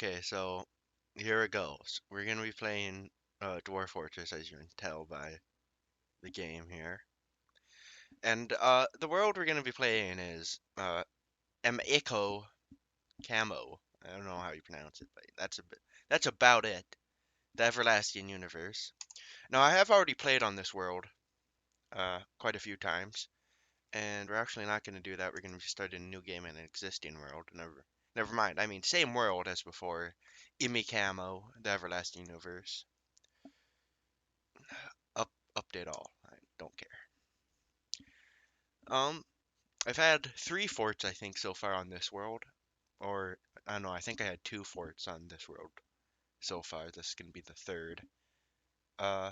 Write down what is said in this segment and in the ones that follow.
Okay, so here it goes. We're gonna be playing Dwarf Fortress, as you can tell by the game here. And the world we're gonna be playing is Echo Camo. I don't know how you pronounce it, but that's about it. The Everlasting Universe. Now I have already played on this world quite a few times, and we're actually not gonna do that. We're gonna be starting a new game in an existing world. Never mind. I mean, same world as before. Camo, the Everlasting Universe. Update all. I don't care. Um, I've had 3 forts, I think, so far on this world. Or, I don't know, I think I had 2 forts on this world so far. This is going to be the third. Uh,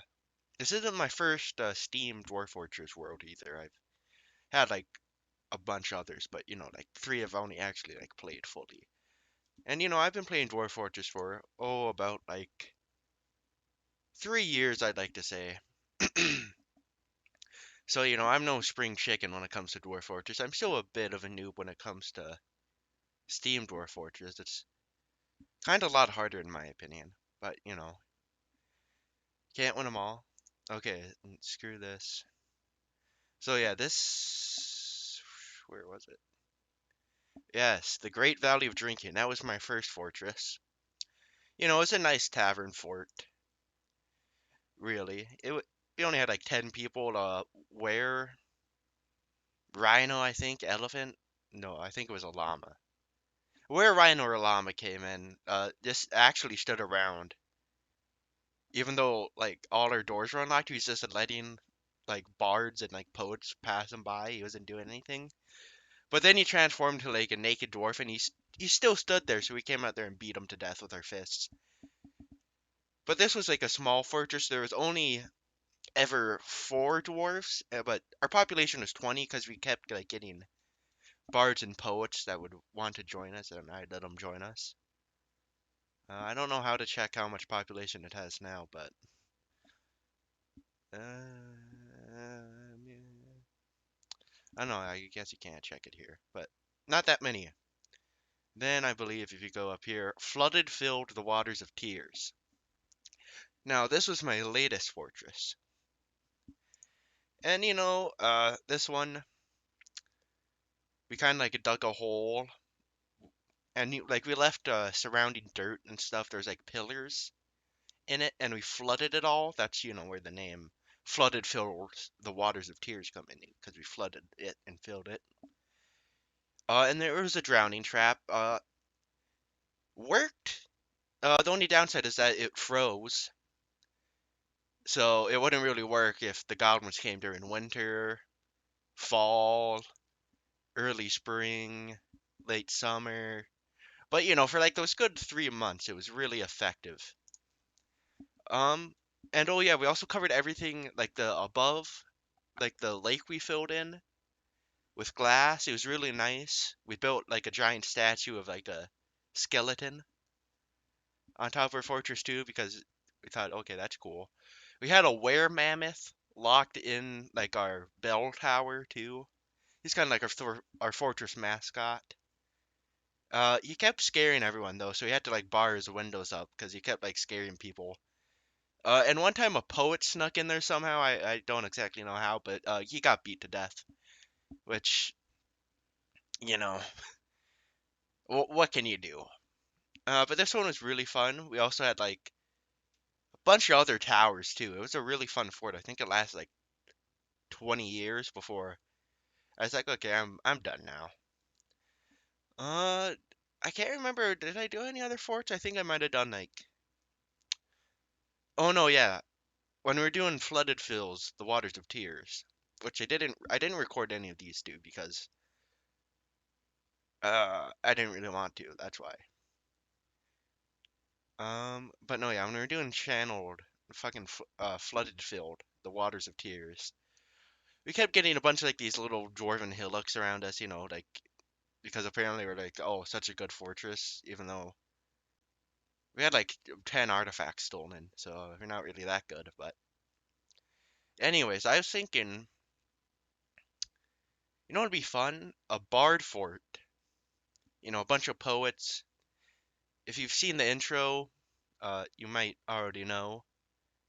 this isn't my first Steam Dwarf Fortress world either. I've had, like, a bunch others, but, like, 3 I've only actually, like, played fully. And, I've been playing Dwarf Fortress for, about, like, 3 years, I'd like to say. So, I'm no spring chicken when it comes to Dwarf Fortress. I'm still a bit of a noob when it comes to Steam Dwarf Fortress. It's kind of a lot harder in my opinion, but can't win them all. Okay, screw this. So yeah, this where was it? Yes, the Great Valley of Drinking. That was my first fortress. It's a nice tavern fort, really. We only had like 10 people. Where Rhino, I think, elephant. No, I think it was a llama. Where Rhino or llama came in, this actually stood around. Even though like all our doors were unlocked, he was just letting like bards and like poets pass him by. He wasn't doing anything. But then he transformed to like a naked dwarf, and he still stood there. So we came out there and beat him to death with our fists. But this was like a small fortress. There was only ever 4 dwarfs, but our population was 20 because we kept like getting bards and poets that would want to join us, and I let them join us. I don't know how to check how much population it has now, but I don't know. I guess you can't check it here, but not that many. Then I believe if you go up here, flooded filled the waters of tears. Now this was my latest fortress, and this one we kind of like dug a hole, and like we left surrounding dirt and stuff. There's like pillars in it, and we flooded it all. That's where the name flooded filled the waters of tears come in because we flooded it and filled it. And there was a drowning trap. Worked. The only downside is that it froze, so it wouldn't really work if the goblins came during winter, fall, early spring, late summer. But for like those good 3 months, it was really effective. Um, and oh yeah, we also covered everything like the above, like the lake we filled in with glass. It was really nice. We built like a giant statue of like a skeleton on top of our fortress too because we thought, okay, that's cool. We had a were mammoth locked in like our bell tower too. He's kind of like our fortress mascot. He kept scaring everyone though, so he had to like bar his windows up because he kept like scaring people. And one time a poet snuck in there somehow. I don't exactly know how, but he got beat to death. Which you know, what can you do? But this one was really fun. We also had like a bunch of other towers too. It was a really fun fort. I think it lasted like 20 years before I was like, okay, I'm done now. Uh, I can't remember. Did I do any other forts? I think I might have done like. Oh no, yeah. When we were doing flooded fills, the waters of tears, which I didn't record any of these two because I didn't really want to. That's why. But no, yeah. When we were doing channeled, flooded filled, the waters of tears, we kept getting a bunch of like these little dwarven hillocks around us. Like because apparently we're like, oh, such a good fortress, even though we had like 10 artifacts stolen, so we're not really that good. But, anyways, I was thinking, what'd be fun? A bard fort. A bunch of poets. if you've seen the intro, you might already know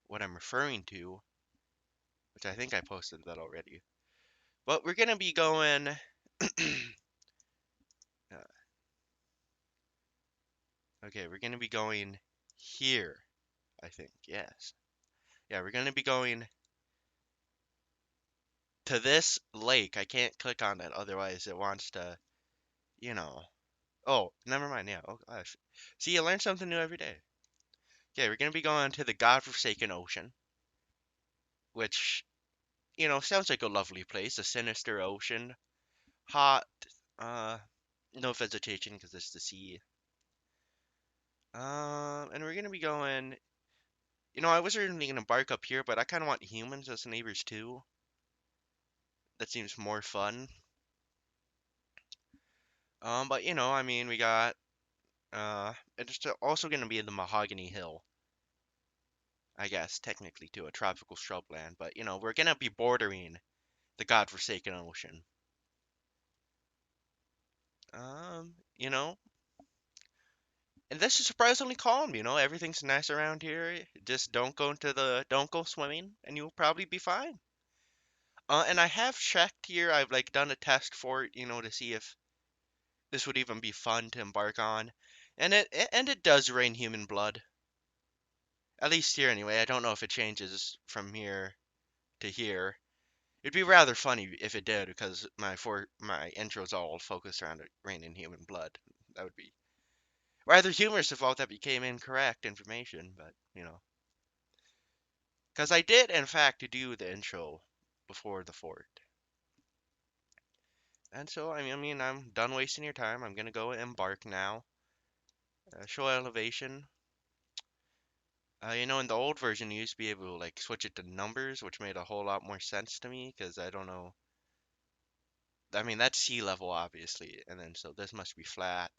what I'm referring to, which I think I posted that already. But we're gonna be going. Okay, we're gonna be going here. I think yes. Yeah, we're gonna be going to this lake. I can't click on it, otherwise it wants to, you know. Oh, never mind. Yeah. Oh gosh. See, you learn something new every day. Okay, we're gonna be going to the godforsaken ocean, which sounds like a lovely place. A sinister ocean, hot. Uh, no vegetation because it's the sea. And we're gonna be going. I was originally gonna embark up here, but I kind of want humans as neighbors too. That seems more fun. But I mean, we got it's also gonna be in the Mahogany Hill, I guess, technically to a tropical shrubland. But we're gonna be bordering the godforsaken ocean. Um, you know, and this is surprisingly calm. Everything's nice around here. Just don't go swimming, and you'll probably be fine. And I have checked here. I've like done a test for it, to see if this would even be fun to embark on, and it does rain human blood. At least here anyway. I don't know if it changes from here to here. It'd be rather funny if it did, because my intro's all focused around it raining human blood. That would be rather humorous if all that became incorrect information, but because I did in fact do the intro before the fort, and so I mean I'm done wasting your time. I'm gonna go embark now. Show elevation. In the old version, you used to be able to like switch it to numbers, which made a whole lot more sense to me because I don't know. I mean, that's sea level, obviously, and then so this must be flat,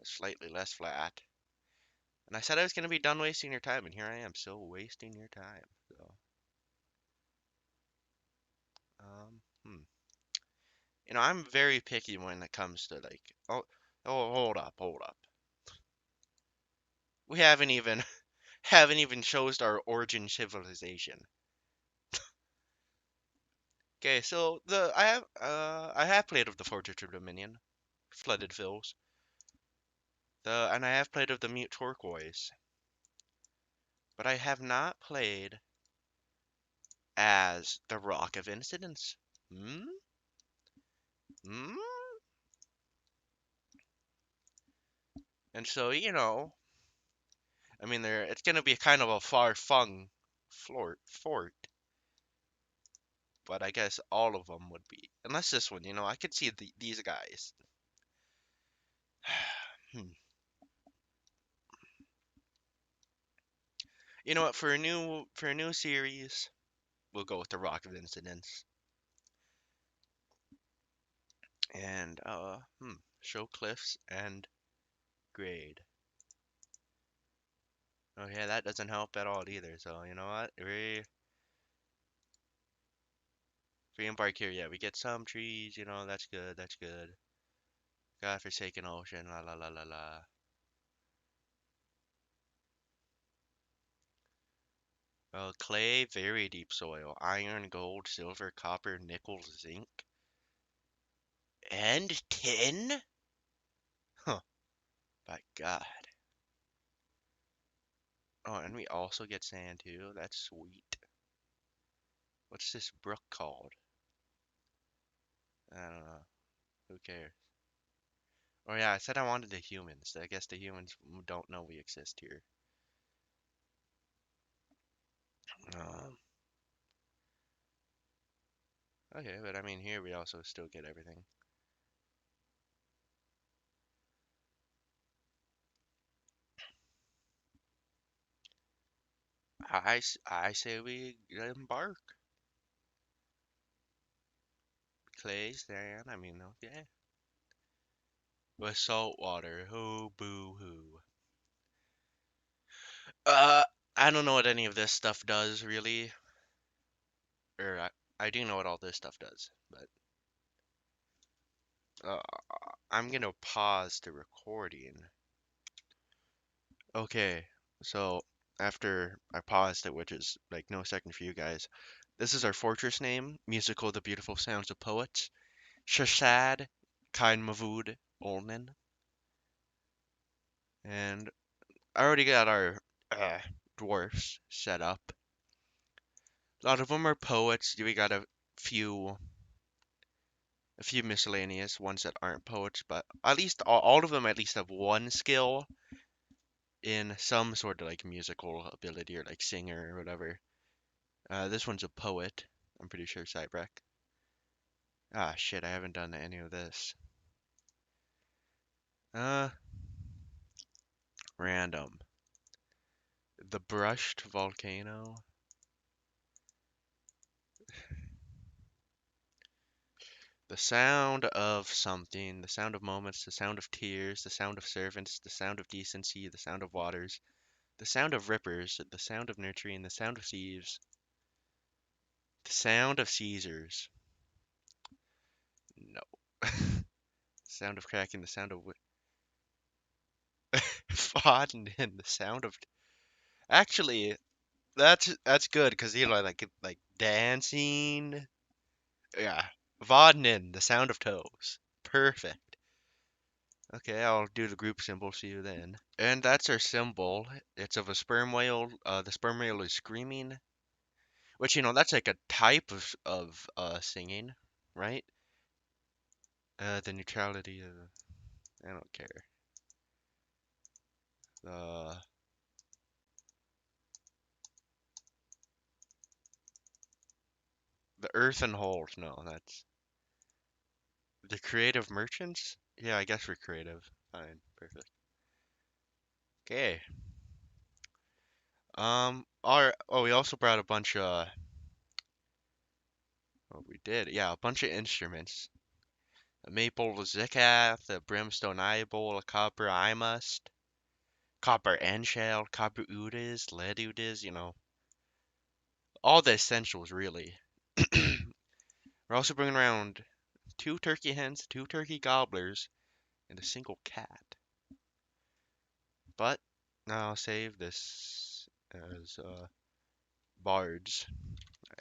slightly less flat. And I said I was going to be done wasting your time, and here I am, still wasting your time. So, hmm. I'm very picky when it comes to like, oh, hold up. We haven't even chose our origin civilization. Okay, so I have played of the Fortress of Dominion, Flooded Fills, and I have played of the Mute Turquoise, but I have not played as the Rock of Incidents. Hmm? Hmm? And so, I mean, it's gonna be kind of a far-flung fort, but I guess all of them would be, unless this one, I could see these guys. Hmm. You know what? For a new series, we'll go with the Rock of Incidents, and show cliffs and grade. Oh yeah, that doesn't help at all either. So you know what? We embark here. Yeah, we get some trees. That's good. That's good. God-forsaken ocean. La la la la la. Clay, very deep soil. Iron, gold, silver, copper, nickel, zinc, and tin. Huh. By God. Oh, and we also get sand too. That's sweet. What's this brook called? I don't know. Who cares? Oh yeah, I said I wanted the humans. I guess the humans don't know we exist here. Um, okay, but I mean here we also still get everything. I say we embark. Clay, sand. I mean, okay. With salt water. Oh, boo hoo. Uh, I don't know what any of this stuff does really, or I do know what all this stuff does, but uh, I'm gonna pause the recording Okay, so after I paused it, which is like no second for you guys, this is our fortress name, musical the beautiful sounds of poets. Shashad Kain Mavud Olnin. And I already got our uh, dwarfs set up. A lot of them are poets. We got few a few miscellaneous ones that aren't poets, but at least all of them at least have one skill in some sort of like musical ability or like singer or whatever. This one's a poet. I'm pretty sure Cybrek. Ah, shit, I haven't done any of this. Uh, Random. The brushed volcano. The sound of something. The sound of moments. The sound of tears. The sound of servants. The sound of decency. The sound of waters. The sound of rippers. The sound of nurturing. The sound of thieves. The sound of Caesars. No. Sound of cracking. The sound of Fondant. The sound of. Actually, that's good because you know like dancing. Yeah, Vodnin, the sound of toes. Perfect. Okay, I'll do the group symbol for you then. And that's our symbol. It's of a sperm whale. The sperm whale is screaming, which you know that's like a type of singing, right? The neutrality of I don't care. The the earth and hold. No, that's the creative merchants. Yeah, I guess we're creative. Fine, perfect. Okay. Our oh, we also brought a bunch of. Oh, we did. Yeah, a bunch of instruments. A maple zikath, a brimstone eyeball, a copper eye must, copper end shell, copper udis, lead udis, you know, all the essentials really. We're also bringing around two turkey hens, two turkey gobblers, and a single cat. But I'll save this as bards.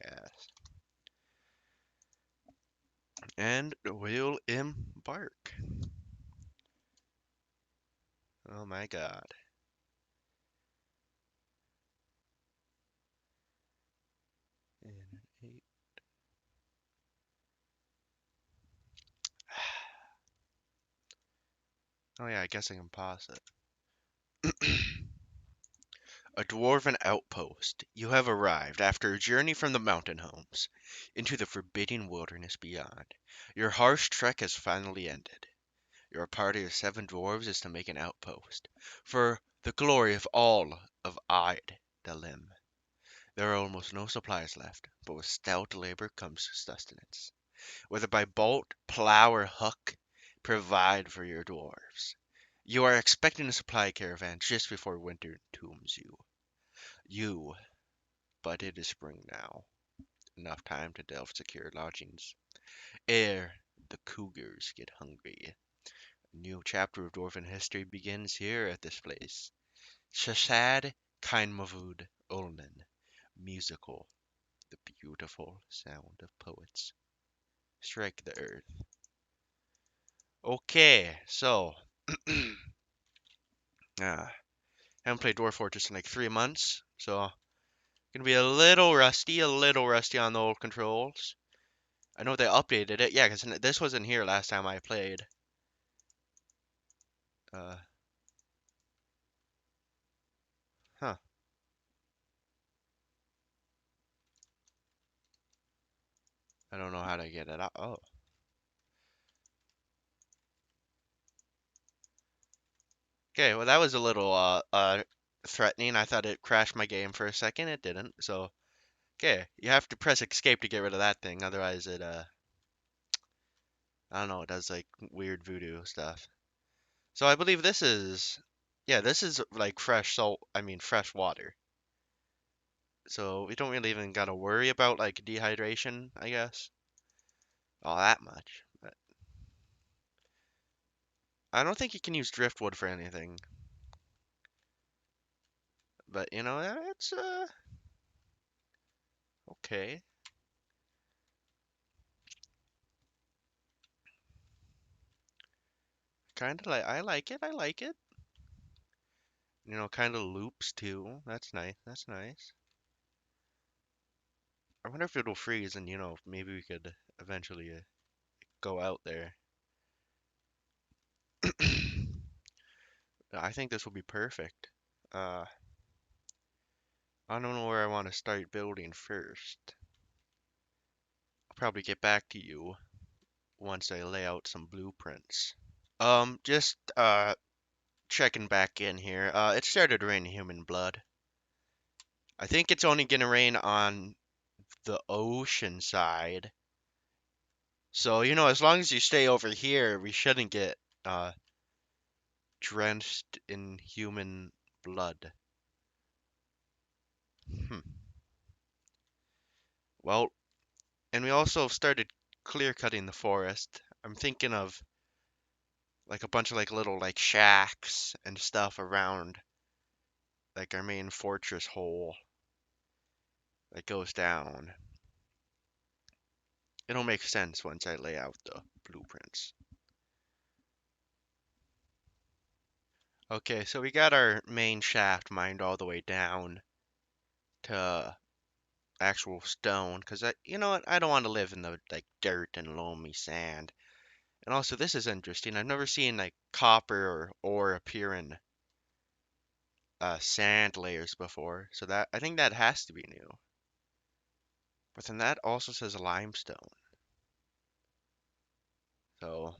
Yes. And we'll embark. Oh my god. And eight. Oh yeah, I guess I can pause it. A dwarven outpost. You have arrived after a journey from the mountain homes into the forbidding wilderness beyond. Your harsh trek has finally ended. Your party of 7 dwarves is to make an outpost for the glory of all of Ide Dalim. There are almost no supplies left, but with stout labor comes sustenance. Whether by bolt, plow, or hook, provide for your dwarves. You are expecting a supply caravan just before winter entombs you. You But it is spring now, enough time to delve secure lodgings. Ere the cougars get hungry. A new chapter of dwarven history begins here at this place. Shashad Kainmavud Ulnan. Musical, the beautiful sound of poets. Strike the earth. Okay, so haven't played Dwarf Fortress in like 3 months, so gonna be a little rusty on the old controls. I know they updated it. Yeah, because this wasn't here last time I played. Uh, huh. I don't know how to get it out. Oh. Okay, well that was a little threatening. I thought it crashed my game for a second. It didn't. So, okay, you have to press escape to get rid of that thing. Otherwise it I don't know, it does like weird voodoo stuff. So I believe this is yeah, this is like fresh salt, I mean fresh water. So we don't really even gotta worry about like dehydration, I guess. All that much. But I don't think you can use driftwood for anything. But it's okay. Kind of like I like it. I like it. Kind of loops too. That's nice. That's nice. I wonder if it'll freeze and maybe we could eventually go out there. I think this will be perfect. Uh, I don't know where I want to start building first. I'll probably get back to you once I lay out some blueprints. Just checking back in here. It started raining human blood. I think it's only gonna rain on the ocean side. So, as long as you stay over here, we shouldn't get uh drenched in human blood. Hmm. Well, and we also started clear cutting the forest. I'm thinking of like a bunch of like little like shacks and stuff around like our main fortress hole that goes down. It'll make sense once I lay out the blueprints. Okay, so we got our main shaft mined all the way down to actual stone, because you know what? I don't want to live in the like dirt and loamy sand. And also, this is interesting. I've never seen like copper or ore appear in sand layers before, so that I think that has to be new. But then that also says limestone, so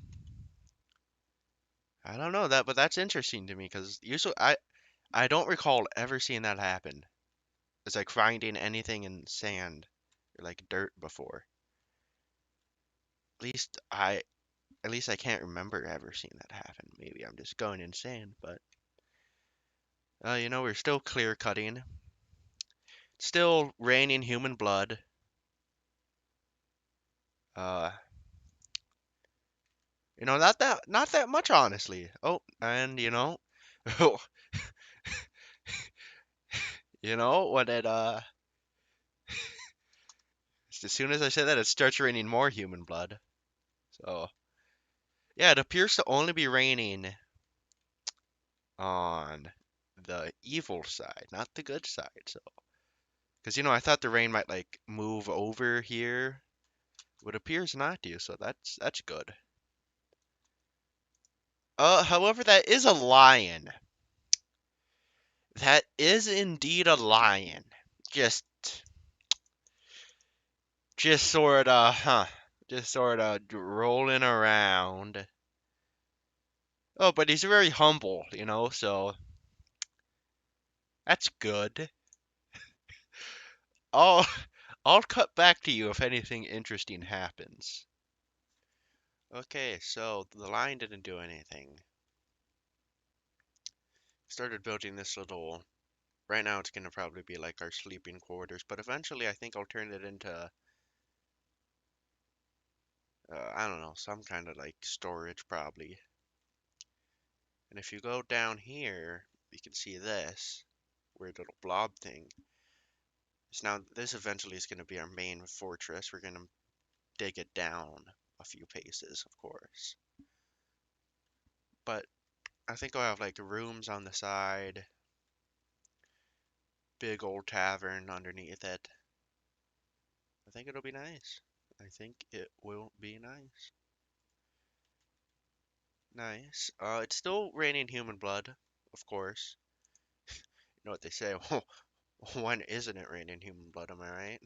I don't know that, but that's interesting to me because usually I don't recall ever seeing that happen. It's like finding anything in sand or like dirt before. At least I at least I can't remember ever seeing that happen. Maybe I'm just going insane, but we're still clear cutting, still raining human blood. Uh, not that much honestly. Oh, and when it as soon as I say that, it starts raining more human blood. So yeah, it appears to only be raining on the evil side, not the good side. So, because I thought the rain might like move over here, but it appears not to. So that's good. However, that is a lion. That is indeed a lion. Just, just sorta, huh? Just sorta rolling around. Oh, but he's very humble, so that's good. I'll, I'll cut back to you if anything interesting happens. Okay, so the lion didn't do anything. Started building this little. Right now, it's gonna probably be like our sleeping quarters, but eventually, I think I'll turn it into I don't know, some kind of like storage probably. And if you go down here, you can see this weird little blob thing. So now this eventually is going to be our main fortress. We're going to dig it down a few paces, of course. But I think I'll have like rooms on the side, big old tavern underneath it. I think it'll be nice. I think it will be nice. Nice. It's still raining human blood, of course. You know what they say? When isn't it raining human blood? Am I right?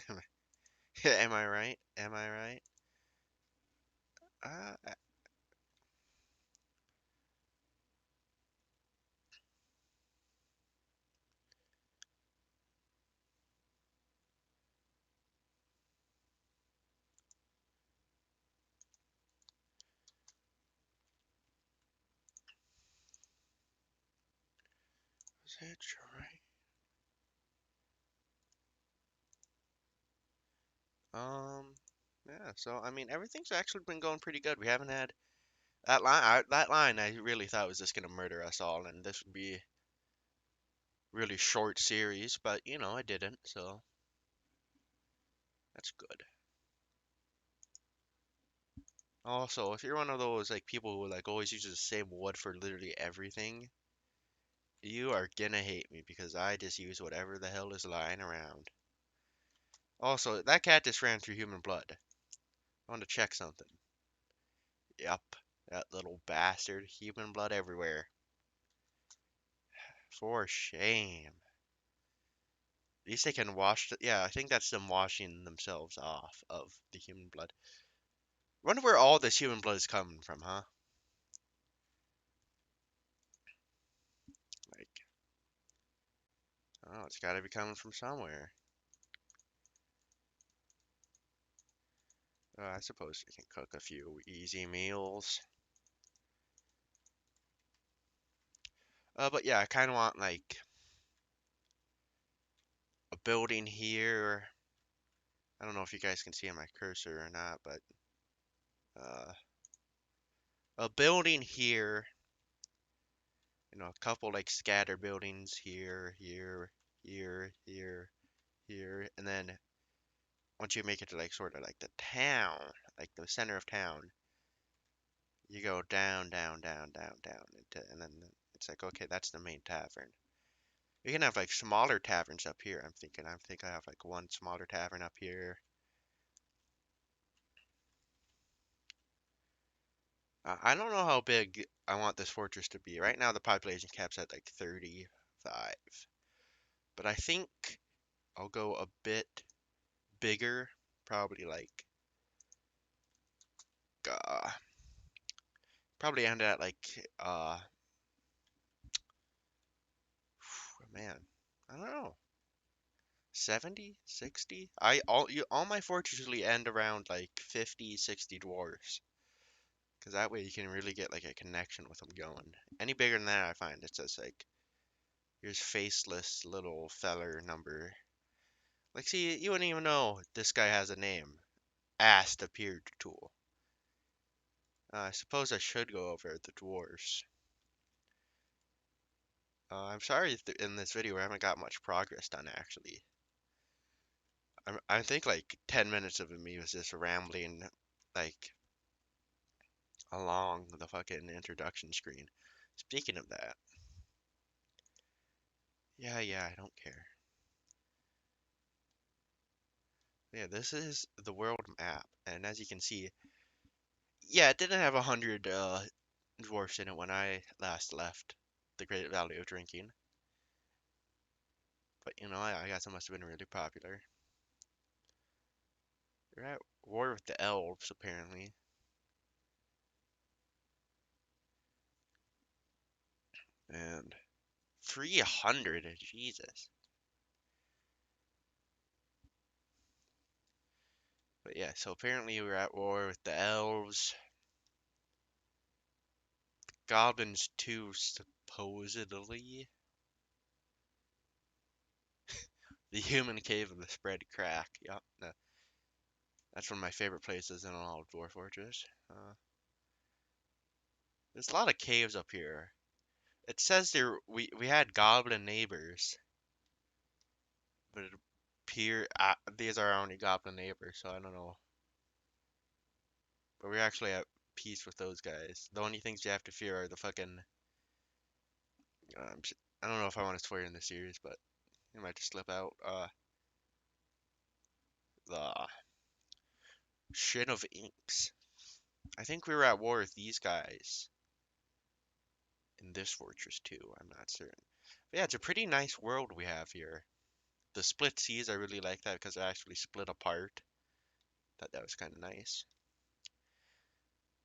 Am I right? Am I right? Uh, is it right? Yeah. So I mean, everything's actually been going pretty good. We haven't had that line. That line, I really thought was just gonna murder us all, and this would be really short series, but you know, I didn't, so that's good. Also, if you're one of those like people who like always uses the same wood for literally everything, you are gonna hate me because I just use whatever the hell is lying around. Also, that cat just ran through human blood. I want to check something. Yup, that little bastard. Human blood everywhere. For shame. At least they can wash. Yeah, I think that's them washing themselves off of the human blood. Wonder where all this human blood is coming from, huh? Like, oh, it's got to be coming from somewhere. I suppose we can cook a few easy meals. But yeah, I kind of want like a building here. I don't know if you guys can see my cursor or not, but uh, a building here. You know, a couple like scatter buildings here, here, and then once you make it to like sort of like the town, like the center of town, you go down, and then it's like okay, that's the main tavern. You can have like smaller taverns up here. I'm thinking I have like one smaller tavern up here. I don't know how big I want this fortress to be. Right now the population cap's at like 35, but I think I'll go a bit bigger, probably like uh, probably end at like man, I don't know. 70, 60. All my forts usually end around like 50, 60 dwarves. Because that way you can really get like a connection with them going. Any bigger than that, I find it's just like, here's faceless little feller number. Like, see, you wouldn't even know this guy has a name. Ast appeared tool. I suppose I should go over the dwarves. I'm sorry if in this video I haven't got much progress done actually. I think like 10 minutes of me was just rambling like along the fucking introduction screen. Speaking of that, yeah, I don't care. Yeah, this is the world map, and as you can see, yeah, it didn't have 100 dwarfs in it when I last left the Great Valley of Drinking, but you know, I guess it must have been really popular. You're at war with the elves, apparently, and 300, Jesus. But yeah, so apparently we're at war with the elves. Goblins too, supposedly. The human cave of the spread crack. Yup, that's one of my favorite places in all of Dwarf Fortress. There's a lot of caves up here. It says there we had goblin neighbors, but it appear these are our only goblin neighbors, so I don't know. But we're actually at peace with those guys. The only things you have to fear are the fucking. Um, I don't know if I want to swear in this series, but it might just slip out. The Shin of Inks. I think we were at war with these guys in this fortress too. I'm not certain. But yeah, it's a pretty nice world we have here. The split seas, I really like that because they're actually split apart. Thought that was kind of nice.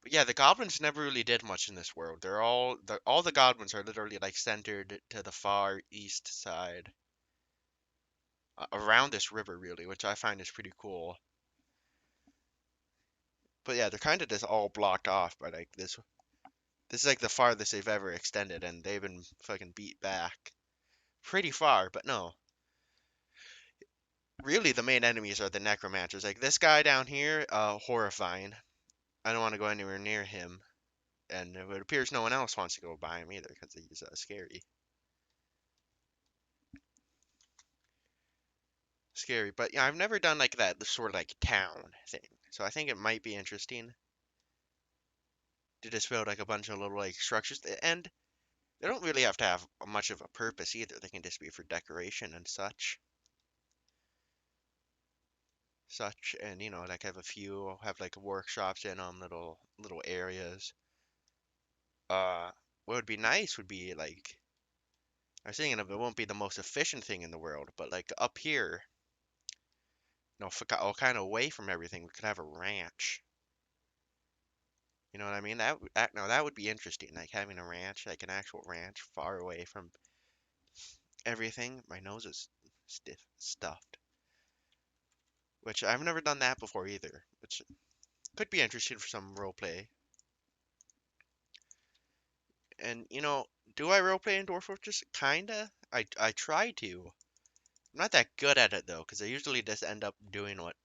But yeah, the goblins never really did much in this world. All the goblins are literally like centered to the far east side, around this river really, which I find is pretty cool. But yeah, they're kind of just all blocked off by like this. This is like the farthest they've ever extended, and they've been fucking beat back pretty far. But no, really, the main enemies are the necromancers. Like this guy down here, horrifying. I don't want to go anywhere near him, and it appears no one else wants to go by him either because he's scary. scary. But yeah, I've never done like that, the sort of like town thing. So I think it might be interesting to just build like a bunch of little like structures. And they don't really have to have much of a purpose either. They can just be for decoration and such. And like have a few have like workshops in them, little areas. What would be nice would be like I was thinking of it won't be the most efficient thing in the world, but like up here, all kind of away from everything, we could have a ranch. You know what I mean? That would be interesting, like having a ranch, like an actual ranch, far away from everything. My nose is stiff, stuffed, which I've never done that before either, which could be interesting for some role play. And do I role play in Dwarf Fortress? Kinda. I try to. I'm not that good at it though, because I usually just end up doing what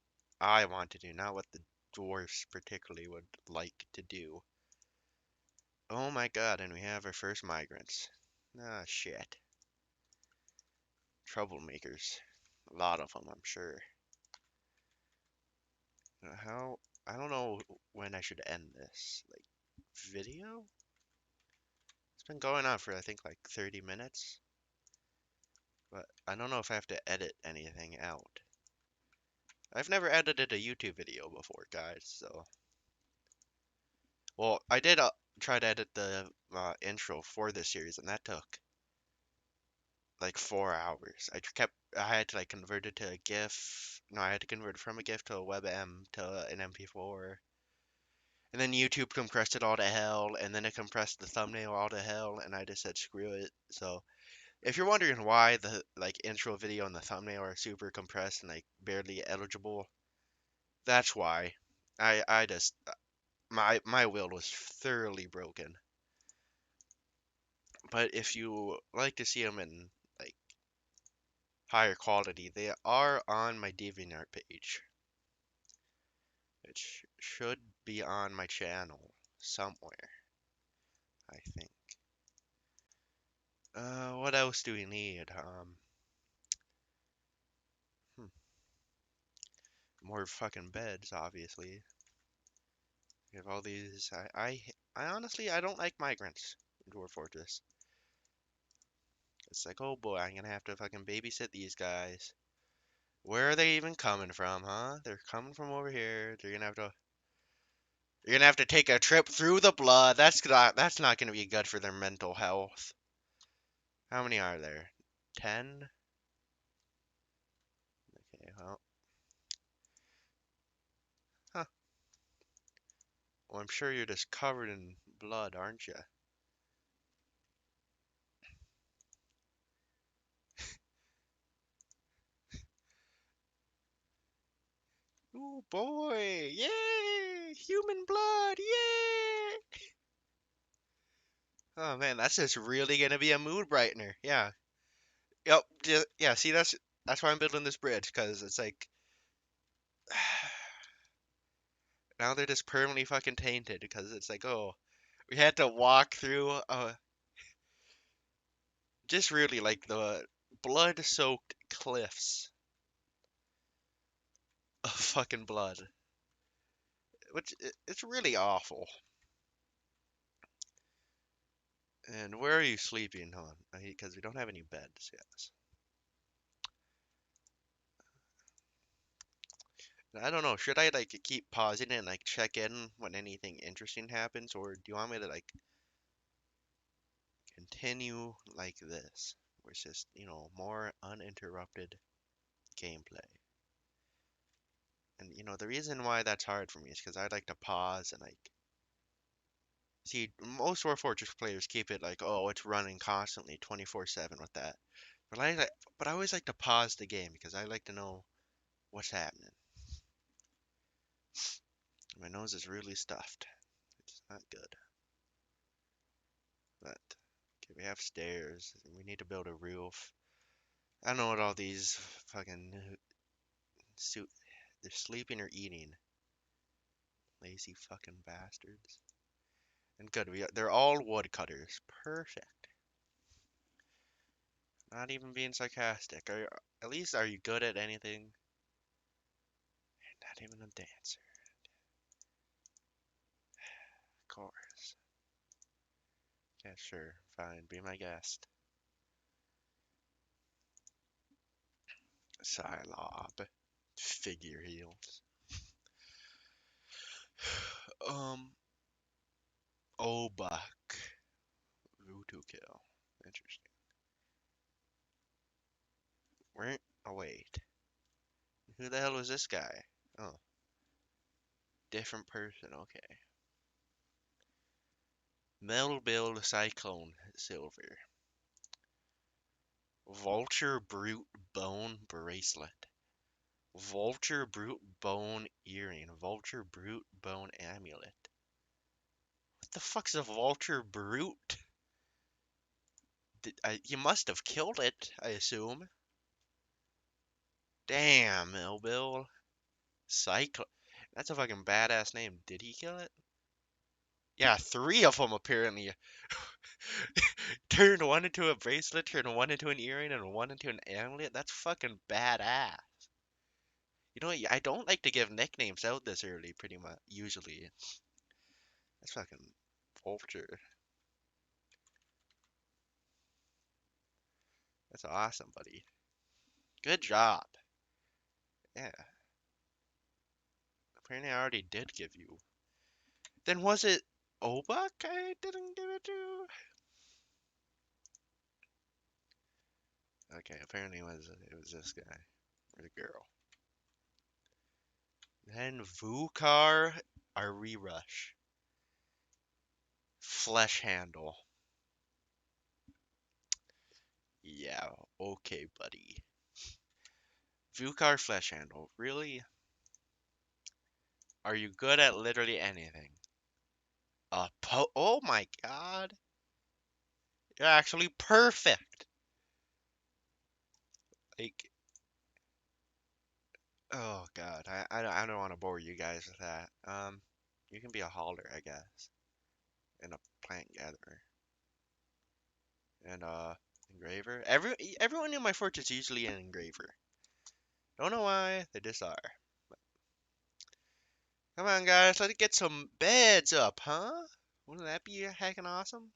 I want to do, not what the dwarfs particularly would like to do. Oh my god, and we have our first migrants. Ah, shit. Troublemakers. A lot of them, I'm sure. How? I don't know when I should end this. Like, video? It's been going on for, I think, like 30 minutes. But I don't know if I have to edit anything out. I've never edited a YouTube video before, guys, so. Well, I did try to edit the intro for this series, and that took like 4 hours. I had to like convert it to a GIF. No, I had to convert it from a GIF to a WebM to an MP4. And then YouTube compressed it all to hell, and then it compressed the thumbnail all to hell, and I just said screw it. So if you're wondering why the like intro video and the thumbnail are super compressed and like barely eligible, that's why. I just my will was thoroughly broken. But if you like to see them in like higher quality, they are on my DeviantArt page, which should be on my channel somewhere, I think. What else do we need? Hmm, more fucking beds, obviously. We have all these. I honestly, I don't like migrants in Dwarf Fortress. It's like, oh boy, I'm gonna have to fucking babysit these guys. Where are they even coming from, huh? They're coming from over here. You're gonna have to take a trip through the blood. That's not gonna be good for their mental health. How many are there? 10? Okay, well, huh. Well, I'm sure you're just covered in blood, aren't you? Oh boy! Yay! Human blood! Yay! Oh man, that's just really gonna be a mood brightener. Yeah. Yep. Yeah. See, that's why I'm building this bridge because it's like now they're just permanently fucking tainted because it's like, oh, we had to walk through just really like the blood-soaked cliffs of fucking blood, which it's really awful. And where are you sleeping on? Because we don't have any beds. Yes. I don't know. Should I like keep pausing and like check in when anything interesting happens, or do you want me to like continue like this, where it's just more uninterrupted gameplay? And the reason why that's hard for me is because I like to pause and like see most War Fortress players keep it like, oh, it's running constantly 24/7 with that. But I always like to pause the game because I like to know what's happening. My nose is really stuffed. It's not good. But okay, we have stairs. We need to build a roof. I don't know what all these fucking suit. They're sleeping or eating. Lazy fucking bastards. And good, they're all woodcutters. Perfect. Not even being sarcastic. At least are you good at anything? Not even a dancer. Of course. Yeah, sure. Fine. Be my guest. Psylob. Figure heels. Um, Obuck. Voodoo kill. Interesting. Where? Oh, wait. Who the hell was this guy? Oh, different person. Okay. Metal build cyclone silver. Vulture brute bone bracelet. Vulture brute bone earring. Vulture brute bone amulet. What the fuck's a vulture brute? You must have killed it, I assume. Damn, Millbill. Cyclo. That's a fucking badass name. Did he kill it? Yeah, three of them apparently. Turned one into a bracelet, turned one into an earring, and one into an amulet. That's fucking badass. You know, I don't like to give nicknames out this early, pretty much, usually. That's fucking vulture. That's awesome, buddy. Good job. Yeah. Apparently I already did give you. Then was it Obuck I didn't give it to? Okay, apparently it was this guy. Or the girl. Then Vukar Arirush. Flesh handle. Yeah, okay, buddy. Vukar flesh handle. Really? Are you good at literally anything? Oh my god. You're actually perfect. Like, oh god. I don't want to bore you guys with that. You can be a hauler, I guess. And a plant gatherer. And engraver. Everyone in my fort is usually an engraver. Don't know why, they just are. Come on, guys, let's get some beds up, huh? Wouldn't that be heckin' awesome?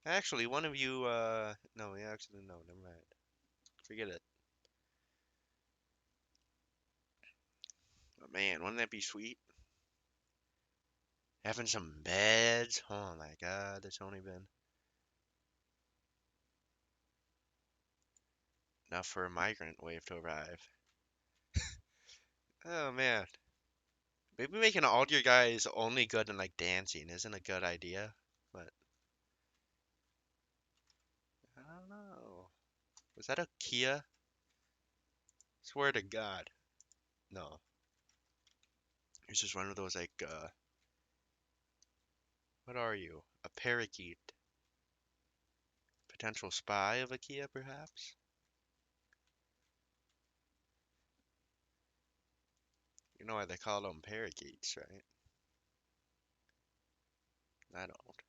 Actually, one of you, no, actually, no, never mind. Forget it. But man, wouldn't that be sweet? Having some beds. Oh my god, it's only been enough for a migrant wave to arrive. Oh man. Maybe making all your guys only good in like dancing isn't a good idea, but I don't know. Was that a Kia? Swear to God. No. It's just one of those like what are you? A parakeet. Potential spy of a Kia perhaps? You know why they call them parakeets, right? I don't.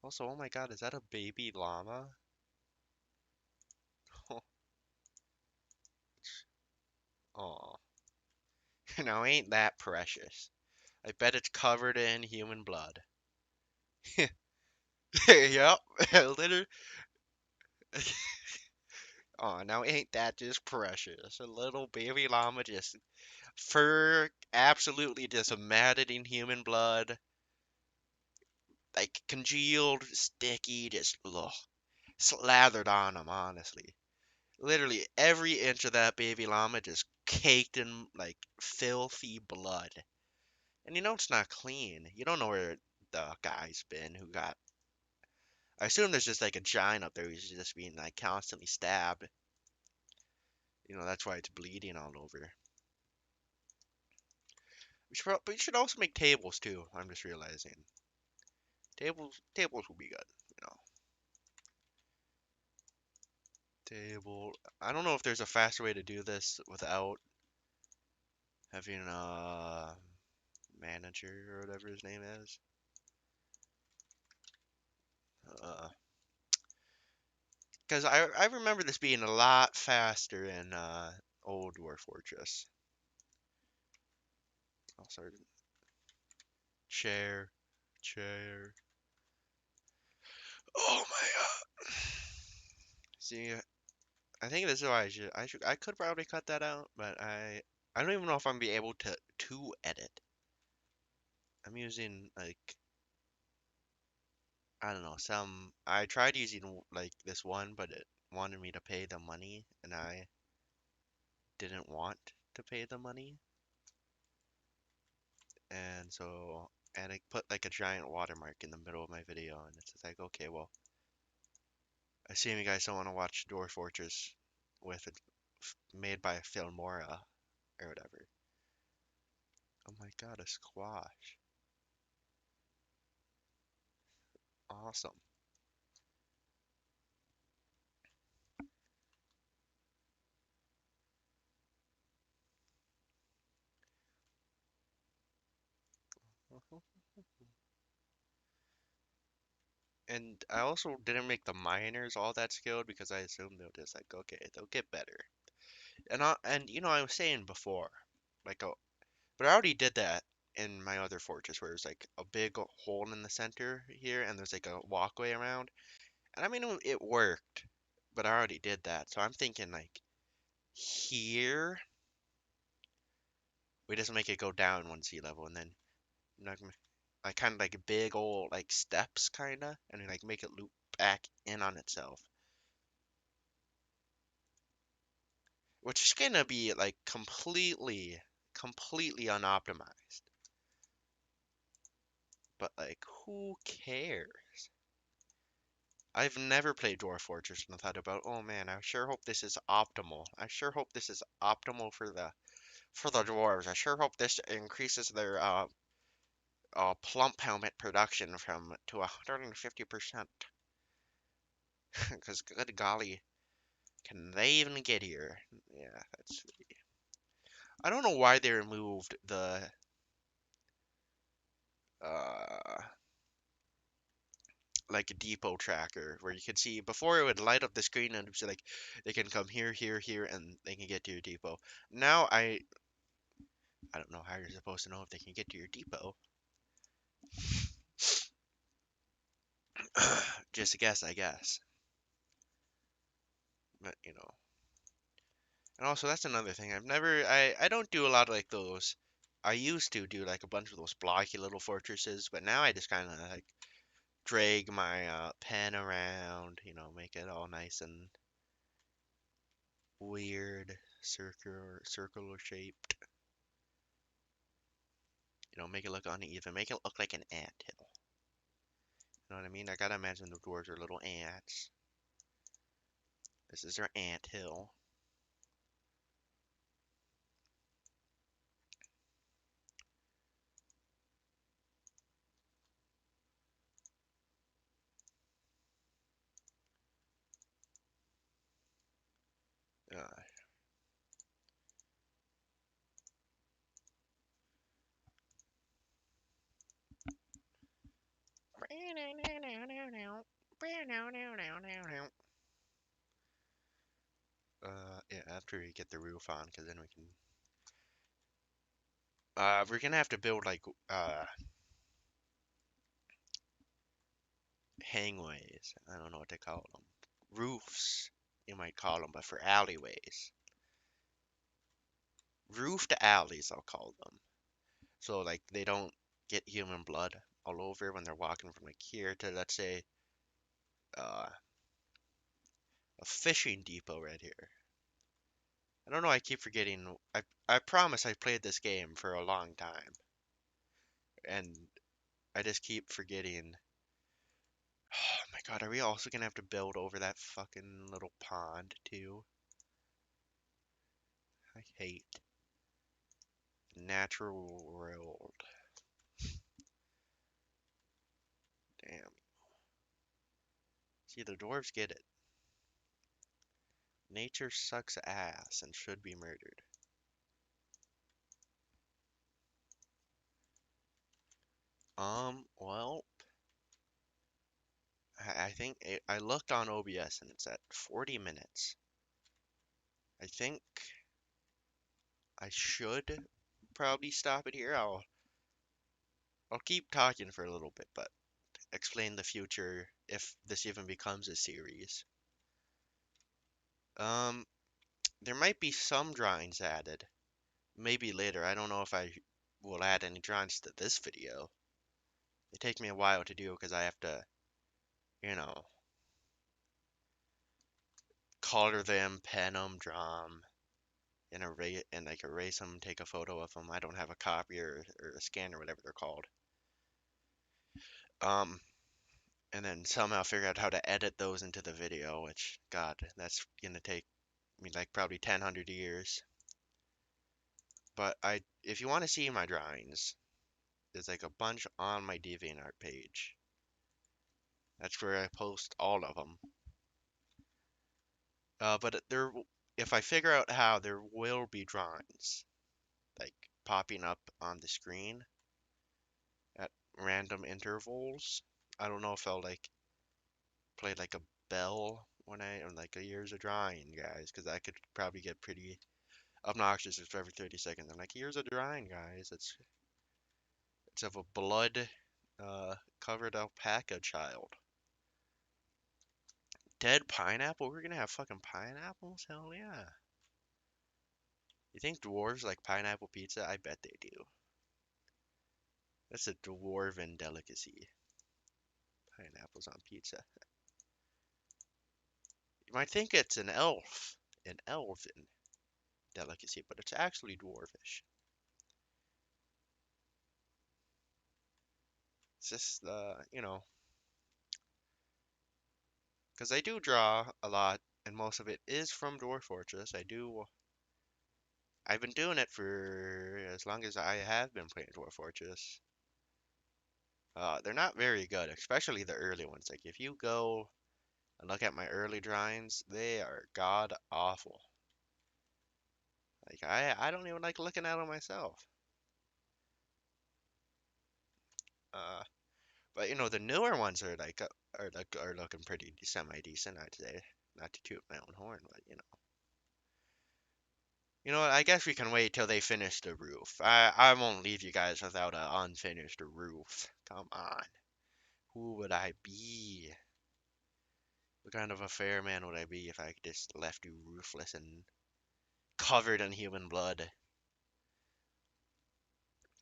Also, oh my God, is that a baby llama? Oh, now ain't that precious? I bet it's covered in human blood. Yep, literally. Oh, now ain't that just precious? A little baby llama just fur absolutely just matted in human blood, like congealed, sticky, just ugh, slathered on him. Honestly, literally every inch of that baby llama just caked in like filthy blood. And you know it's not clean. You don't know where the guy's been who got. I assume there's just like a giant up there who's just being like constantly stabbed. You know that's why it's bleeding all over. But we should also make tables too. I'm just realizing tables will be good. You know, table. I don't know if there's a faster way to do this without having a manager or whatever his name is. Uh, Because I remember this being a lot faster in old Dwarf Fortress. Oh, sorry. Chair, chair. Oh my god. See, I think this is why I could probably cut that out, but I don't even know if I'm be able to edit. I'm using like I don't know I tried using like this one, but it wanted me to pay the money, and I didn't want to pay the money, and so and I put like a giant watermark in the middle of my video, and it's just like okay, well, I assume you guys don't want to watch Dwarf Fortress with it made by Filmora or whatever. Oh my god, a squash. Awesome. And I also didn't make the miners all that skilled because I assumed they'll just like, okay, they'll get better. And you know, I was saying before, like, oh, but I already did that in my other fortress where there's like a big hole in the center here and there's like a walkway around. And I mean, it worked, but I already did that. So I'm thinking like here, we just make it go down one sea level and then like kind of like big old like steps kind of and like make it loop back in on itself. Which is gonna be like completely unoptimized. But like, who cares? I've never played Dwarf Fortress and thought about, oh man, I sure hope this is optimal. I sure hope this is optimal for the dwarves. I sure hope this increases their plump helmet production from to 150%. Because good golly, can they even get here? Yeah, that's. I don't know why they removed the uh like a depot tracker where you could see before it would light up the screen and it's like they can come here, here, here, and they can get to your depot. Now I don't know how you're supposed to know if they can get to your depot. Just a guess, I guess. But you know, and also that's another thing. I don't do a lot of like those. I used to do like a bunch of those blocky little fortresses, but now I just kind of like drag my pen around, you know, make it all nice and weird, circular shaped. You know, make it look uneven, make it look like an ant hill. You know what I mean? I gotta imagine the dwarves are little ants. This is their ant hill. Uh, yeah, after we get the roof on, because then we can. We're gonna have to build like hangways. I don't know what they call them. Roofs, you might call them, but for alleyways. Roofed alleys, I'll call them. So like they don't get human blood all over when they're walking from like here to let's say uh, a fishing depot right here. I don't know. I keep forgetting. I promise I played this game for a long time, and I just keep forgetting. Oh my god, are we also gonna have to build over that fucking little pond too? I hate natural world. Damn. See, the dwarves get it. Nature sucks ass and should be murdered. Well, I think I looked on OBS and it's at 40 minutes. I think I should probably stop it here. I'll keep talking for a little bit, but explain the future if this even becomes a series. Um, there might be some drawings added. Maybe later. I don't know if I will add any drawings to this video. They take me a while to do because I have to, you know, color them, pen them, draw them, and erase them, take a photo of them. I don't have a copier or a scanner, whatever they're called. Um, and then somehow figure out how to edit those into the video, which, God, that's gonna take me like probably 1,000 years. But if you want to see my drawings, there's like a bunch on my DeviantArt page. That's where I post all of them. But if I figure out how, there will be drawings like popping up on the screen at random intervals. I don't know if I'll like play like a bell when I'm like a here's a drawing, guys, because that could probably get pretty obnoxious if every 30 seconds I'm like, here's a drawing, guys. It's of a blood covered alpaca child. Dead pineapple? We're gonna have fucking pineapples? Hell yeah. You think dwarves like pineapple pizza? I bet they do. That's a dwarven delicacy. Pineapples on pizza. You might think it's an elven delicacy, but it's actually dwarvish. It's just, because I do draw a lot, and most of it is from Dwarf Fortress. I've been doing it for as long as I have been playing Dwarf Fortress. They're not very good, especially the early ones. Like, if you go and look at my early drawings, they are god awful. Like, I don't even like looking at them myself. Uh, but the newer ones are looking pretty semi decent, I'd say. Not to toot my own horn, but you know what? I guess we can wait till they finish the roof. I won't leave you guys without an unfinished roof. Come on. Who would I be? What kind of a fair man would I be if I just left you roofless and covered in human blood?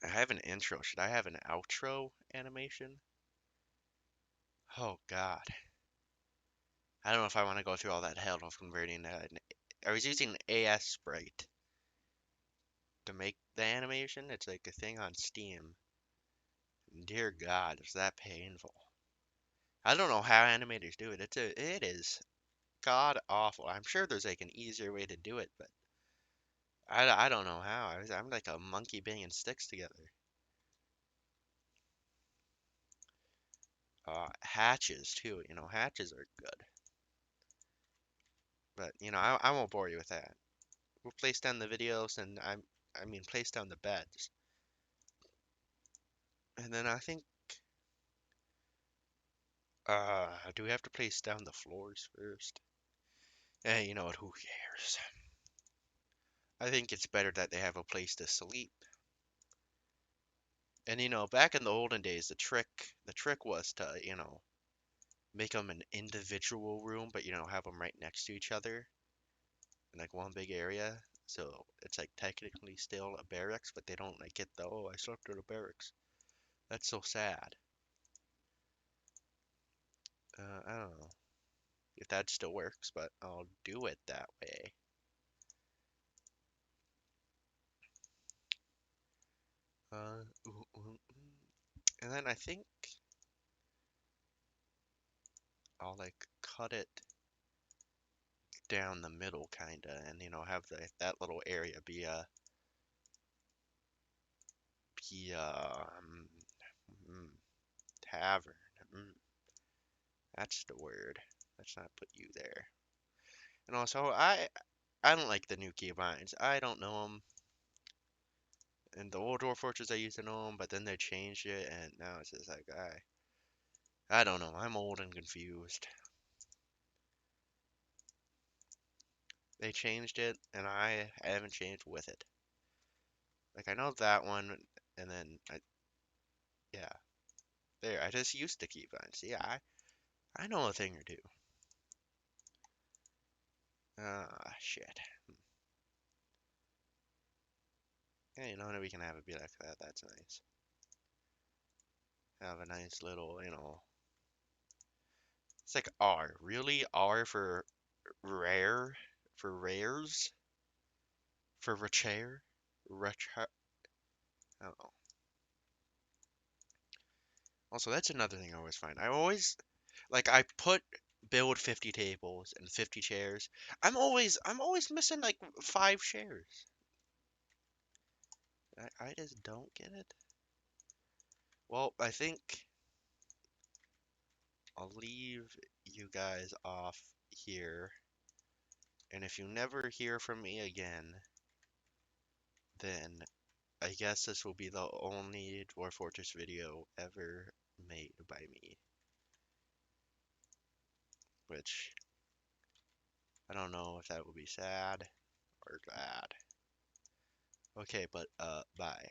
I have an intro. Should I have an outro animation? Oh God. I don't know if I want to go through all that hell of converting that. I was using AS Sprite to make the animation. It's like a thing on Steam. Dear God, is that painful. I don't know how animators do it. It is god awful. I'm sure there's like an easier way to do it, but I don't know how. I'm like a monkey banging sticks together. Hatches too. Hatches are good. But I won't bore you with that. We'll place down the videos and I mean place down the beds. And then I think do we have to place down the floors first? You know what, who cares? I think it's better that they have a place to sleep. And back in the olden days, the trick was to, make them an individual room, but have them right next to each other in like one big area. So it's like technically still a barracks, but they don't like get the oh, I slept in a barracks. That's so sad. I don't know if that still works, but I'll do it that way. Ooh, ooh, and then I think I'll like cut it down the middle, kinda, and have that little area be mm, tavern. Mm, that's the word. Let's not put you there. And also, I don't like the new keybinds. I don't know them. In the old Dwarf Fortress, I used to know them, but then they changed it, and now it's just like, I don't know. I'm old and confused. They changed it, and I haven't changed with it. Like I know that one, and then yeah, there. I just used to keep on. See, I know a thing or two. Ah, shit. Yeah, we can have it be like that. That's nice. Have a nice little, It's like R. Really? R for rare? For rares? For rare? Rare? I don't know. Also, that's another thing I always find. I put build 50 tables and 50 chairs. I'm always missing like 5 chairs. I just don't get it. Well, I think I'll leave you guys off here. And if you never hear from me again, then I guess this will be the only Dwarf Fortress video ever made by me. Which, I don't know if that will be sad or glad. Okay, but, bye.